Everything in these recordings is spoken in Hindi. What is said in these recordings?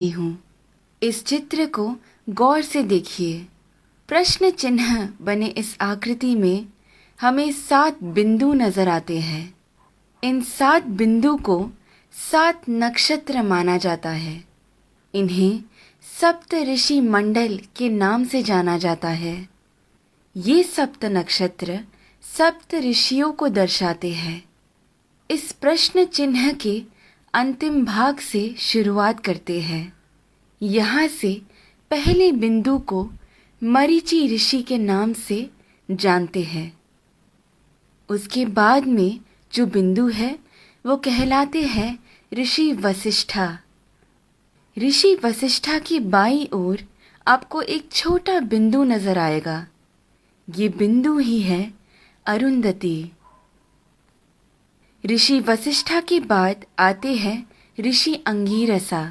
हूँ। इस चित्र को गौर से देखिए। प्रश्न चिन्ह बने इस आकृति में हमें 7 बिंदु नजर आते हैं। इन 7 बिंदु को 7 नक्षत्र माना जाता है। इन्हें सप्त ऋषि मंडल के नाम से जाना जाता है। ये सप्त नक्षत्र सप्त ऋषियों को दर्शाते हैं। इस प्रश्न चिन्ह के अंतिम भाग से शुरुआत करते हैं। यहाँ से पहले बिंदु को मरीचि ऋषि के नाम से जानते हैं। उसके बाद में जो बिंदु है वो कहलाते हैं ऋषि वसिष्ठा। ऋषि वसिष्ठा की बाईं ओर आपको एक छोटा बिंदु नजर आएगा। ये बिंदु ही है अरुंधति। ऋषि वसिष्ठा के बाद आते हैं ऋषि अंगीरसा।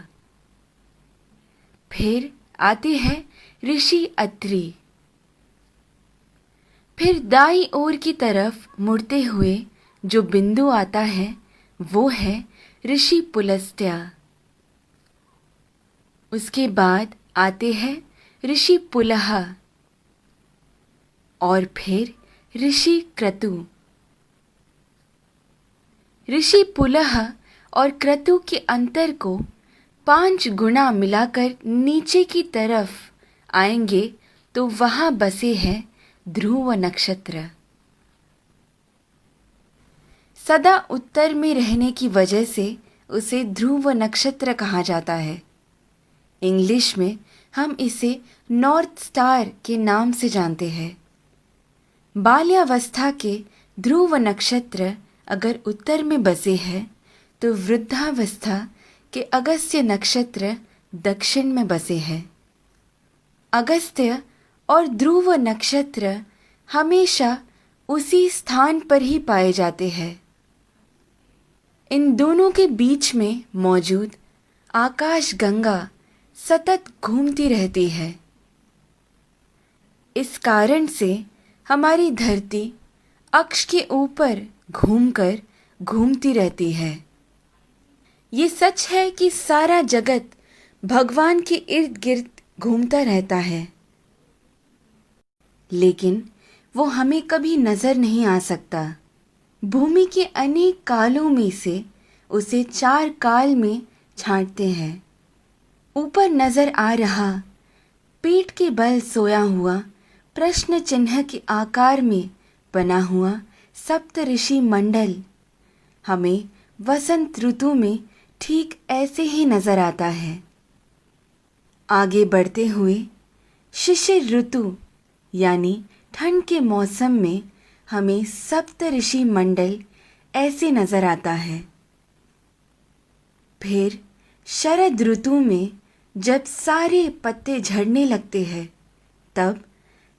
फिर आते हैं ऋषि अत्रि। फिर दाईं ओर की तरफ मुड़ते हुए जो बिंदु आता है वो है ऋषि पुलस्त्य। उसके बाद आते हैं ऋषि पुलह और फिर ऋषि क्रतु। ऋषि पुलह और क्रतु के अंतर को 5 गुना मिलाकर नीचे की तरफ आएंगे तो वहां बसे हैं ध्रुव नक्षत्र। सदा उत्तर में रहने की वजह से उसे ध्रुव नक्षत्र कहा जाता है। इंग्लिश में हम इसे नॉर्थ स्टार के नाम से जानते हैं। बाल्यावस्था के ध्रुव नक्षत्र अगर उत्तर में बसे हैं तो वृद्धावस्था के अगस्त्य नक्षत्र दक्षिण में बसे हैं। अगस्त्य और ध्रुव नक्षत्र हमेशा उसी स्थान पर ही पाए जाते हैं। इन दोनों के बीच में मौजूद आकाश गंगा सतत घूमती रहती है। इस कारण से हमारी धरती अक्ष के ऊपर घूमकर घूमती रहती है। ये सच है कि सारा जगत भगवान के इर्द गिर्द घूमता रहता है, लेकिन वो हमें कभी नजर नहीं आ सकता। भूमि के अनेक कालों में से उसे 4 काल में छांटते हैं। ऊपर नजर आ रहा पीठ के बल सोया हुआ प्रश्न चिन्ह के आकार में बना हुआ सप्त ऋषि मंडल हमें वसंत ऋतु में ठीक ऐसे ही नजर आता है। आगे बढ़ते हुए शिशिर ऋतु यानी ठंड के मौसम में हमें सप्त ऋषि मंडल ऐसे नजर आता है। फिर शरद ऋतु में जब सारे पत्ते झड़ने लगते हैं तब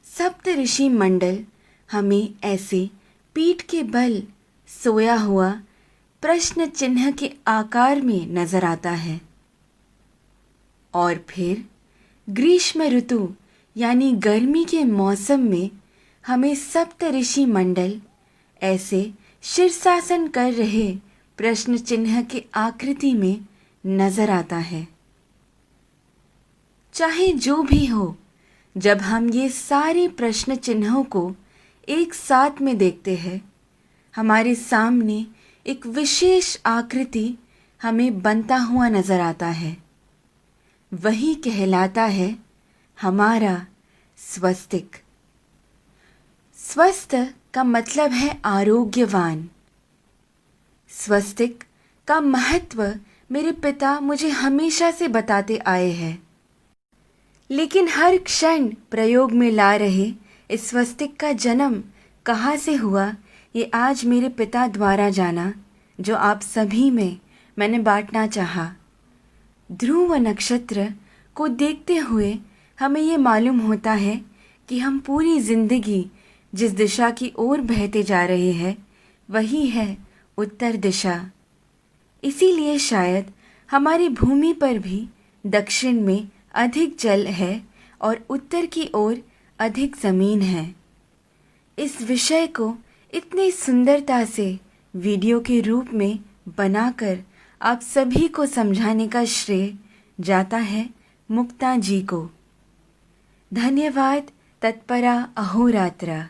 सप्त ऋषि मंडल हमें ऐसे पीठ के बल सोया हुआ प्रश्न चिन्ह के आकार में नजर आता है। और फिर ग्रीष्म ऋतु यानी गर्मी के मौसम में हमें सप्त ऋषि मंडल ऐसे शीर्षासन कर रहे प्रश्न चिन्ह के आकृति में नजर आता है। चाहे जो भी हो, जब हम ये सारे प्रश्न चिन्हों को एक साथ में देखते हैं, हमारे सामने एक विशेष आकृति हमें बनता हुआ नजर आता है। वही कहलाता है हमारा स्वस्तिक। स्वस्थ का मतलब है आरोग्यवान। स्वस्तिक का महत्व मेरे पिता मुझे हमेशा से बताते आए हैं, लेकिन हर क्षण प्रयोग में ला रहे इस स्वस्तिक का जन्म कहाँ से हुआ ये आज मेरे पिता द्वारा जाना, जो आप सभी में मैंने बांटना चाहा। ध्रुव नक्षत्र को देखते हुए हमें ये मालूम होता है कि हम पूरी जिंदगी जिस दिशा की ओर बहते जा रहे हैं वही है उत्तर दिशा। इसीलिए शायद हमारी भूमि पर भी दक्षिण में अधिक जल है और उत्तर की ओर अधिक ज़मीन है। इस विषय को इतनी सुंदरता से वीडियो के रूप में बनाकर आप सभी को समझाने का श्रेय जाता है मुक्ता जी को। धन्यवाद तत्परा अहोरात्र।